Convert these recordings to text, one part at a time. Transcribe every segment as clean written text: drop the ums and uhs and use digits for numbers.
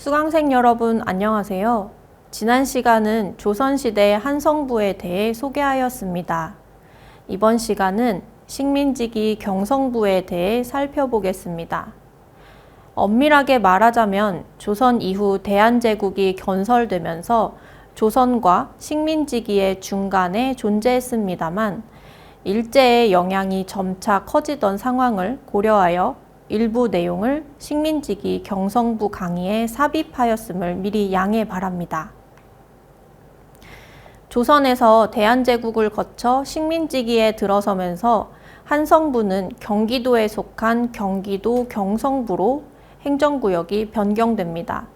수강생 여러분 안녕하세요. 지난 시간은 조선시대 한성부에 대해 소개하였습니다. 이번 시간은 식민지기 경성부에 대해 살펴보겠습니다. 엄밀하게 말하자면 조선 이후 대한제국이 건설되면서 조선과 식민지기의 중간에 존재했습니다만 일제의 영향이 점차 커지던 상황을 고려하여 일부 내용을 식민지기 경성부 강의에 삽입하였음을 미리 양해 바랍니다. 조선에서 대한제국을 거쳐 식민지기에 들어서면서 한성부는 경기도에 속한 경기도 경성부로 행정구역이 변경됩니다.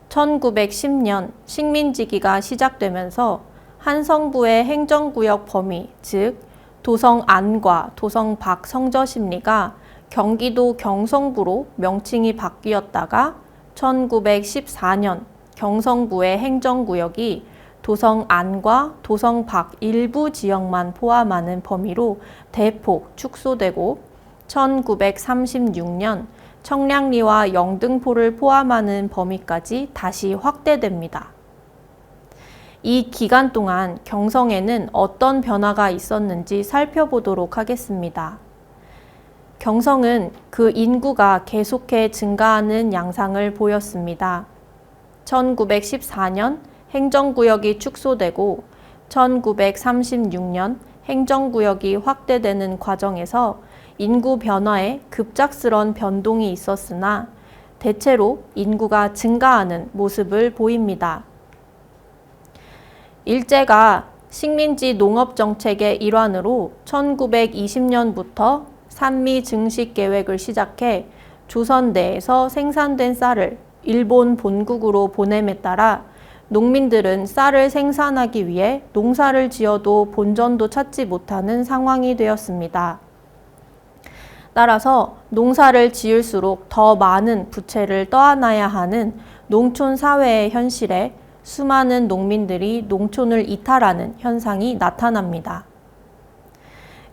1910년 식민지기가 시작되면서 한성부의 행정구역 범위, 즉 도성 안과 도성 밖 성저심리가 경기도 경성부로 명칭이 바뀌었다가 1914년 경성부의 행정구역이 도성 안과 도성 밖 일부 지역만 포함하는 범위로 대폭 축소되고 1936년 청량리와 영등포를 포함하는 범위까지 다시 확대됩니다. 이 기간 동안 경성에는 어떤 변화가 있었는지 살펴보도록 하겠습니다. 경성은 그 인구가 계속해 증가하는 양상을 보였습니다. 1914년 행정구역이 축소되고 1936년 행정구역이 확대되는 과정에서 인구 변화에 급작스런 변동이 있었으나 대체로 인구가 증가하는 모습을 보입니다. 일제가 식민지 농업정책의 일환으로 1920년부터 산미 증식 계획을 시작해 조선 내에서 생산된 쌀을 일본 본국으로 보냄에 따라 농민들은 쌀을 생산하기 위해 농사를 지어도 본전도 찾지 못하는 상황이 되었습니다. 따라서 농사를 지을수록 더 많은 부채를 떠안아야 하는 농촌 사회의 현실에 수많은 농민들이 농촌을 이탈하는 현상이 나타납니다.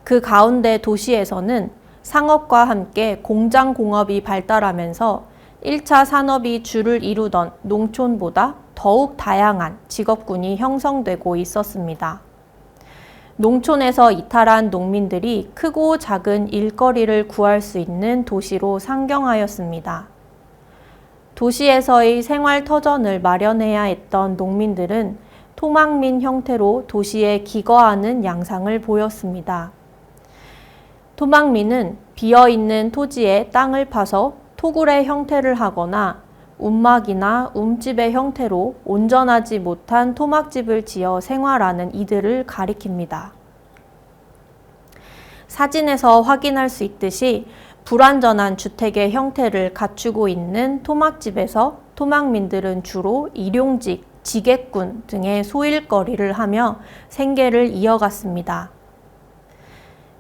그 가운데 도시에서는 상업과 함께 공장공업이 발달하면서 1차 산업이 주를 이루던 농촌보다 더욱 다양한 직업군이 형성되고 있었습니다. 농촌에서 이탈한 농민들이 크고 작은 일거리를 구할 수 있는 도시로 상경하였습니다. 도시에서의 생활터전을 마련해야 했던 농민들은 토막민 형태로 도시에 기거하는 양상을 보였습니다. 토막민은 비어있는 토지에 땅을 파서 토굴의 형태를 하거나 움막이나 움집의 형태로 온전하지 못한 토막집을 지어 생활하는 이들을 가리킵니다. 사진에서 확인할 수 있듯이 불완전한 주택의 형태를 갖추고 있는 토막집에서 토막민들은 주로 일용직, 지객군 등의 소일거리를 하며 생계를 이어갔습니다.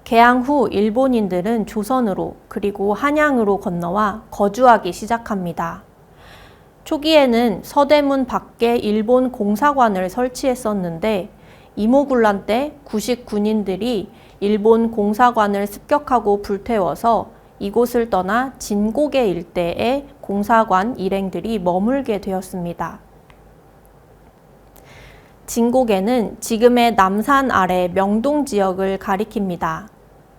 개항 후 일본인들은 조선으로 그리고 한양으로 건너와 거주하기 시작합니다. 초기에는 서대문 밖에 일본 공사관을 설치했었는데 이모군란 때 구식 군인들이 일본 공사관을 습격하고 불태워서 이곳을 떠나 진고개 일대에 공사관 일행들이 머물게 되었습니다. 진고개는 지금의 남산 아래 명동 지역을 가리킵니다.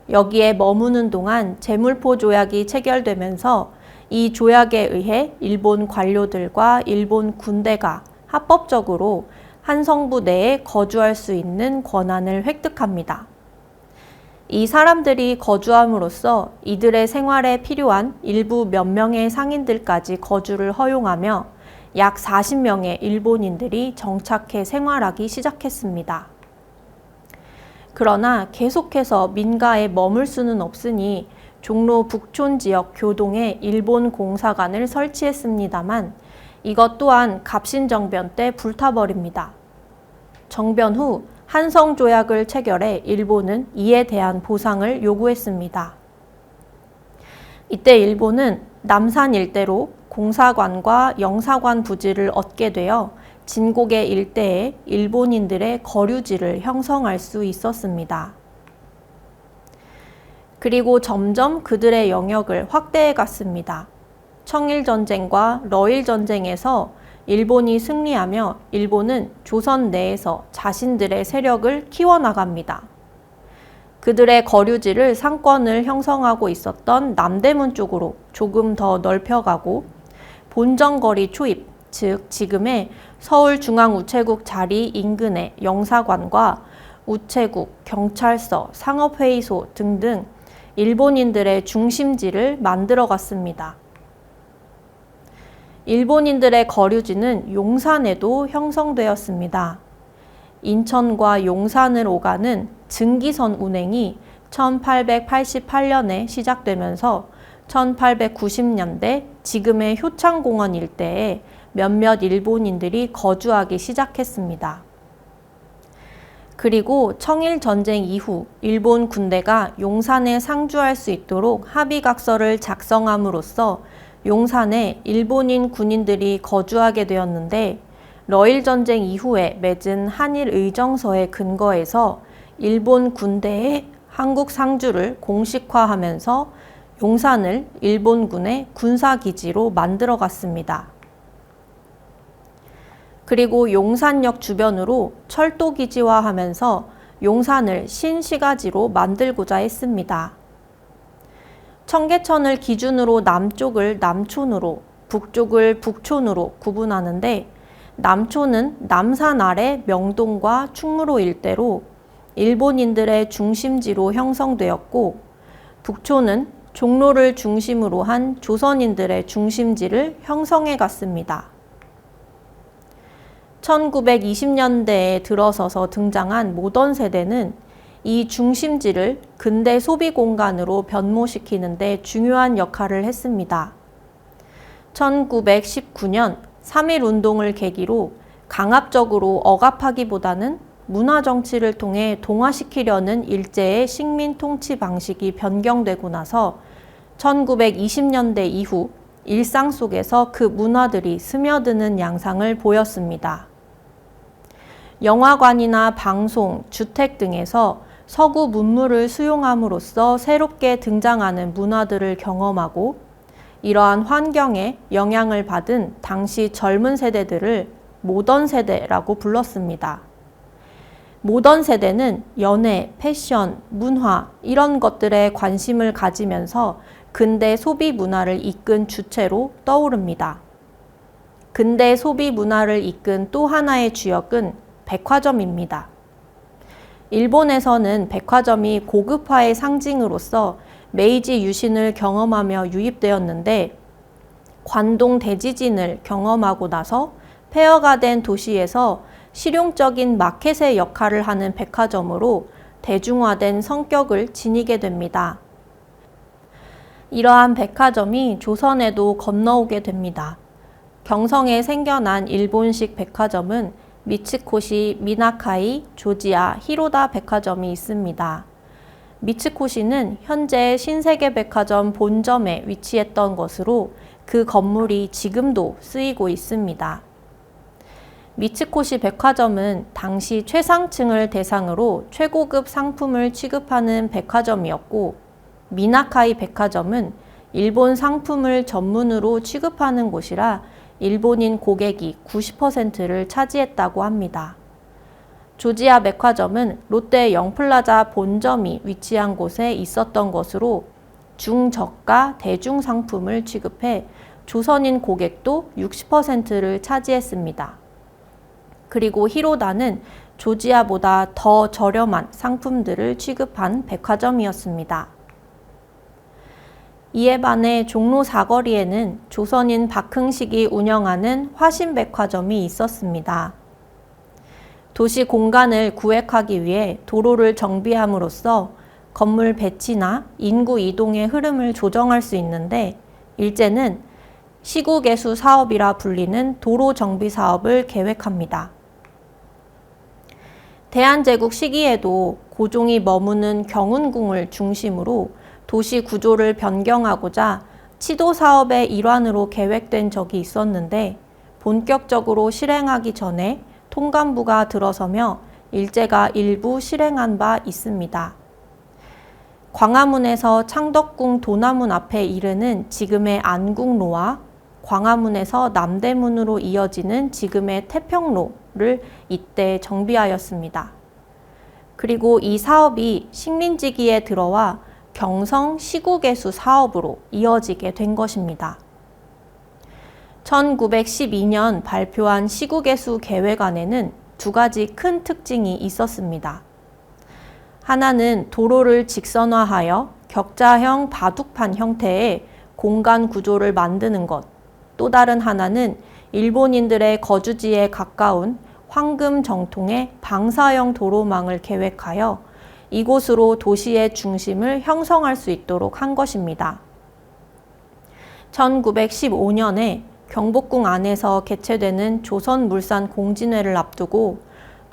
여기에 머무는 동안 제물포 조약이 체결되면서 이 조약에 의해 일본 관료들과 일본 군대가 합법적으로 한성부 내에 거주할 수 있는 권한을 획득합니다. 이 사람들이 거주함으로써 이들의 생활에 필요한 일부 몇 명의 상인들까지 거주를 허용하며 약 40명의 일본인들이 정착해 생활하기 시작했습니다. 그러나 계속해서 민가에 머물 수는 없으니 종로 북촌 지역 교동에 일본 공사관을 설치했습니다만 이것 또한 갑신정변 때 불타버립니다. 정변 후 한성조약을 체결해 일본은 이에 대한 보상을 요구했습니다. 이때 일본은 남산 일대로 공사관과 영사관 부지를 얻게 되어 진고개 일대에 일본인들의 거류지를 형성할 수 있었습니다. 그리고 점점 그들의 영역을 확대해 갔습니다. 청일전쟁과 러일전쟁에서 일본이 승리하며 일본은 조선 내에서 자신들의 세력을 키워나갑니다. 그들의 거류지를 상권을 형성하고 있었던 남대문 쪽으로 조금 더 넓혀가고 본정거리 초입, 즉 지금의 서울중앙우체국 자리 인근의 영사관과 우체국, 경찰서, 상업회의소 등등 일본인들의 중심지를 만들어갔습니다. 일본인들의 거류지는 용산에도 형성되었습니다. 인천과 용산을 오가는 증기선 운행이 1888년에 시작되면서 1890년대 지금의 효창공원 일대에 몇몇 일본인들이 거주하기 시작했습니다. 그리고 청일전쟁 이후 일본 군대가 용산에 상주할 수 있도록 합의각서를 작성함으로써 용산에 일본인 군인들이 거주하게 되었는데 러일전쟁 이후에 맺은 한일의정서에 근거해서 일본 군대의 한국 상주를 공식화하면서 용산을 일본군의 군사기지로 만들어갔습니다. 그리고 용산역 주변으로 철도기지화하면서 용산을 신시가지로 만들고자 했습니다. 청계천을 기준으로 남쪽을 남촌으로, 북쪽을 북촌으로 구분하는데 남촌은 남산 아래 명동과 충무로 일대로 일본인들의 중심지로 형성되었고 북촌은 종로를 중심으로 한 조선인들의 중심지를 형성해 갔습니다. 1920년대에 들어서서 등장한 모던 세대는 이 중심지를 근대 소비 공간으로 변모시키는 데 중요한 역할을 했습니다. 1919년 3.1운동을 계기로 강압적으로 억압하기보다는 문화정치를 통해 동화시키려는 일제의 식민 통치 방식이 변경되고 나서 1920년대 이후 일상 속에서 그 문화들이 스며드는 양상을 보였습니다. 영화관이나 방송, 주택 등에서 서구 문물을 수용함으로써 새롭게 등장하는 문화들을 경험하고 이러한 환경에 영향을 받은 당시 젊은 세대들을 모던 세대라고 불렀습니다. 모던 세대는 연애, 패션, 문화 이런 것들에 관심을 가지면서 근대 소비 문화를 이끈 주체로 떠오릅니다. 근대 소비 문화를 이끈 또 하나의 주역은 백화점입니다. 일본에서는 백화점이 고급화의 상징으로서 메이지 유신을 경험하며 유입되었는데 관동 대지진을 경험하고 나서 폐허가 된 도시에서 실용적인 마켓의 역할을 하는 백화점으로 대중화된 성격을 지니게 됩니다. 이러한 백화점이 조선에도 건너오게 됩니다. 경성에 생겨난 일본식 백화점은 미츠코시, 미나카이, 조지아, 히로다 백화점이 있습니다. 미츠코시는 현재 신세계백화점 본점에 위치했던 것으로 그 건물이 지금도 쓰이고 있습니다. 미츠코시 백화점은 당시 최상층을 대상으로 최고급 상품을 취급하는 백화점이었고 미나카이 백화점은 일본 상품을 전문으로 취급하는 곳이라 일본인 고객이 90%를 차지했다고 합니다. 조지아 백화점은 롯데 영플라자 본점이 위치한 곳에 있었던 것으로 중저가 대중 상품을 취급해 조선인 고객도 60%를 차지했습니다. 그리고 히로다는 조지아보다 더 저렴한 상품들을 취급한 백화점이었습니다. 이에 반해 종로 사거리에는 조선인 박흥식이 운영하는 화신백화점이 있었습니다. 도시 공간을 구획하기 위해 도로를 정비함으로써 건물 배치나 인구 이동의 흐름을 조정할 수 있는데 일제는 시구개수 사업이라 불리는 도로 정비 사업을 계획합니다. 대한제국 시기에도 고종이 머무는 경운궁을 중심으로 도시 구조를 변경하고자 치도 사업의 일환으로 계획된 적이 있었는데 본격적으로 실행하기 전에 통감부가 들어서며 일제가 일부 실행한 바 있습니다. 광화문에서 창덕궁 도남문 앞에 이르는 지금의 안국로와 광화문에서 남대문으로 이어지는 지금의 태평로를 이때 정비하였습니다. 그리고 이 사업이 식민지기에 들어와 경성 시구개수 사업으로 이어지게 된 것입니다. 1912년 발표한 시구개수 계획안에는 두 가지 큰 특징이 있었습니다. 하나는 도로를 직선화하여 격자형 바둑판 형태의 공간 구조를 만드는 것, 또 다른 하나는 일본인들의 거주지에 가까운 황금 정통의 방사형 도로망을 계획하여 이곳으로 도시의 중심을 형성할 수 있도록 한 것입니다. 1915년에 경복궁 안에서 개최되는 조선물산공진회를 앞두고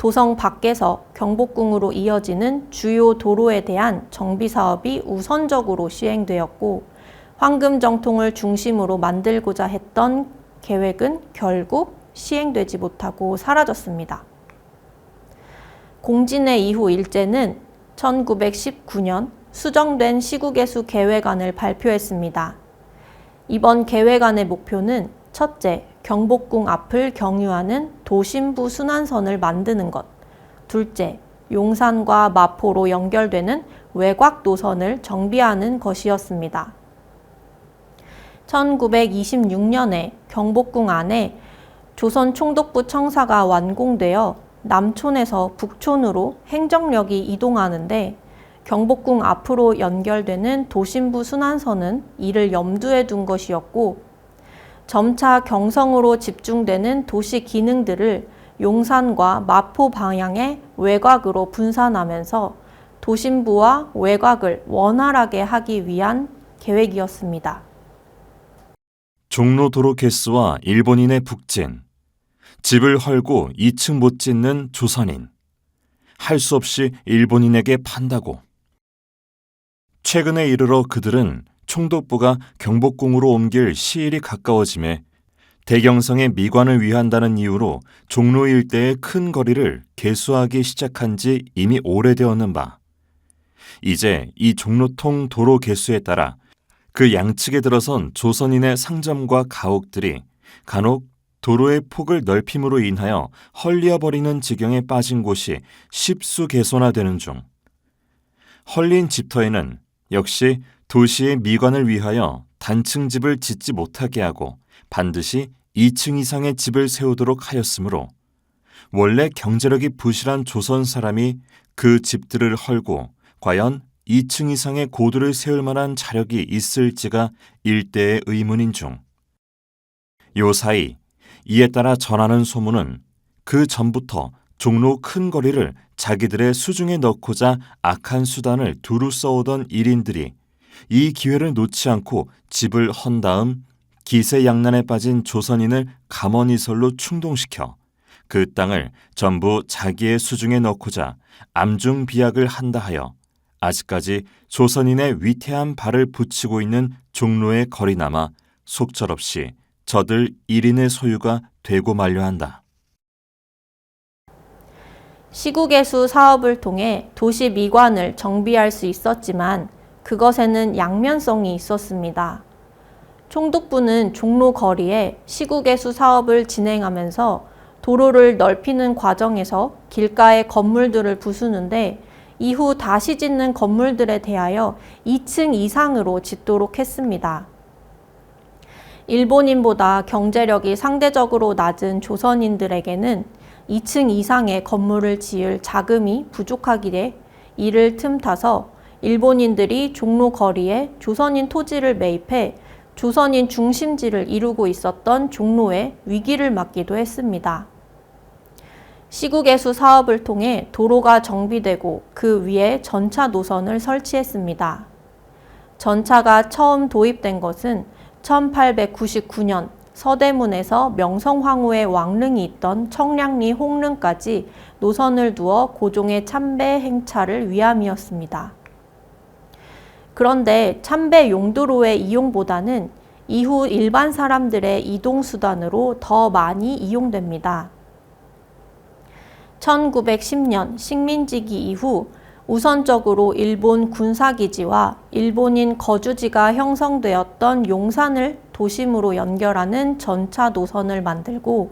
도성 밖에서 경복궁으로 이어지는 주요 도로에 대한 정비 사업이 우선적으로 시행되었고, 황금 정통을 중심으로 만들고자 했던 계획은 결국 시행되지 못하고 사라졌습니다. 공진회 이후 일제는 1919년 수정된 시구개수 계획안을 발표했습니다. 이번 계획안의 목표는 첫째, 경복궁 앞을 경유하는 도심부 순환선을 만드는 것. 둘째, 용산과 마포로 연결되는 외곽 노선을 정비하는 것이었습니다. 1926년에 경복궁 안에 조선 총독부 청사가 완공되어 남촌에서 북촌으로 행정력이 이동하는데, 경복궁 앞으로 연결되는 도심부 순환선은 이를 염두에 둔 것이었고, 점차 경성으로 집중되는 도시 기능들을 용산과 마포 방향의 외곽으로 분산하면서 도심부와 외곽을 원활하게 하기 위한 계획이었습니다. 종로도로 개수와 일본인의 북진, 집을 헐고 2층 못 짓는 조선인, 할 수 없이 일본인에게 판다고. 최근에 이르러 그들은 총독부가 경복궁으로 옮길 시일이 가까워짐에 대경성의 미관을 위한다는 이유로 종로 일대의 큰 거리를 개수하기 시작한 지 이미 오래되었는 바, 이제 이 종로통 도로 개수에 따라 그 양측에 들어선 조선인의 상점과 가옥들이 간혹 도로의 폭을 넓힘으로 인하여 헐리어버리는 지경에 빠진 곳이 십수개소나 되는 중, 헐린 집터에는 역시 도시의 미관을 위하여 단층 집을 짓지 못하게 하고 반드시 2층 이상의 집을 세우도록 하였으므로 원래 경제력이 부실한 조선 사람이 그 집들을 헐고 과연 2층 이상의 고도를 세울 만한 자력이 있을지가 일대의 의문인 중, 요 사이 이에 따라 전하는 소문은 그 전부터 종로 큰 거리를 자기들의 수중에 넣고자 악한 수단을 두루 써오던 일인들이 이 기회를 놓지 않고 집을 헌 다음 기세양난에 빠진 조선인을 감언이설로 충동시켜 그 땅을 전부 자기의 수중에 넣고자 암중비약을 한다 하여 아직까지 조선인의 위태한 발을 붙이고 있는 종로의 거리나마 속절없이 저들 1인의 소유가 되고 말려 한다. 시구개수 사업을 통해 도시 미관을 정비할 수 있었지만 그것에는 양면성이 있었습니다. 총독부는 종로 거리에 시구개수 사업을 진행하면서 도로를 넓히는 과정에서 길가의 건물들을 부수는데, 이후 다시 짓는 건물들에 대하여 2층 이상으로 짓도록 했습니다. 일본인보다 경제력이 상대적으로 낮은 조선인들에게는 2층 이상의 건물을 지을 자금이 부족하기에 이를 틈타서 일본인들이 종로 거리에 조선인 토지를 매입해 조선인 중심지를 이루고 있었던 종로에 위기를 맞기도 했습니다. 시구개수 사업을 통해 도로가 정비되고 그 위에 전차 노선을 설치했습니다. 전차가 처음 도입된 것은 1899년 서대문에서 명성황후의 왕릉이 있던 청량리 홍릉까지 노선을 두어 고종의 참배 행차를 위함이었습니다. 그런데 참배 용도로의 이용보다는 이후 일반 사람들의 이동수단으로 더 많이 이용됩니다. 1910년 식민지기 이후 우선적으로 일본 군사기지와 일본인 거주지가 형성되었던 용산을 도심으로 연결하는 전차 노선을 만들고,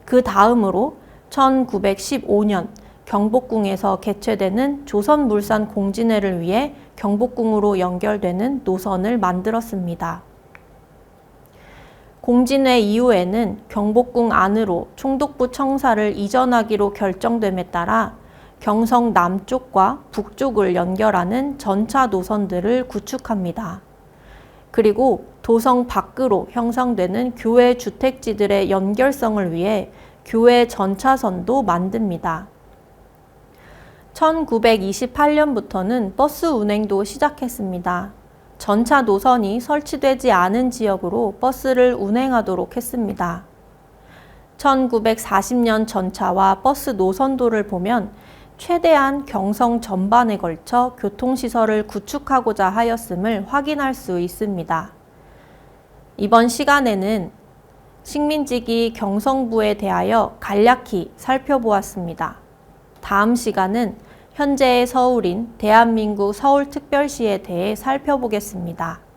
그 다음으로 1915년 경복궁에서 개최되는 조선물산 공진회를 위해 경복궁으로 연결되는 노선을 만들었습니다. 공진회 이후에는 경복궁 안으로 총독부 청사를 이전하기로 결정됨에 따라 경성 남쪽과 북쪽을 연결하는 전차 노선들을 구축합니다. 그리고 도성 밖으로 형성되는 교외 주택지들의 연결성을 위해 교외 전차선도 만듭니다. 1928년부터는 버스 운행도 시작했습니다. 전차 노선이 설치되지 않은 지역으로 버스를 운행하도록 했습니다. 1940년 전차와 버스 노선도를 보면 최대한 경성 전반에 걸쳐 교통시설을 구축하고자 하였음을 확인할 수 있습니다. 이번 시간에는 식민지기 경성부에 대하여 간략히 살펴보았습니다. 다음 시간은 현재의 서울인 대한민국 서울특별시에 대해 살펴보겠습니다.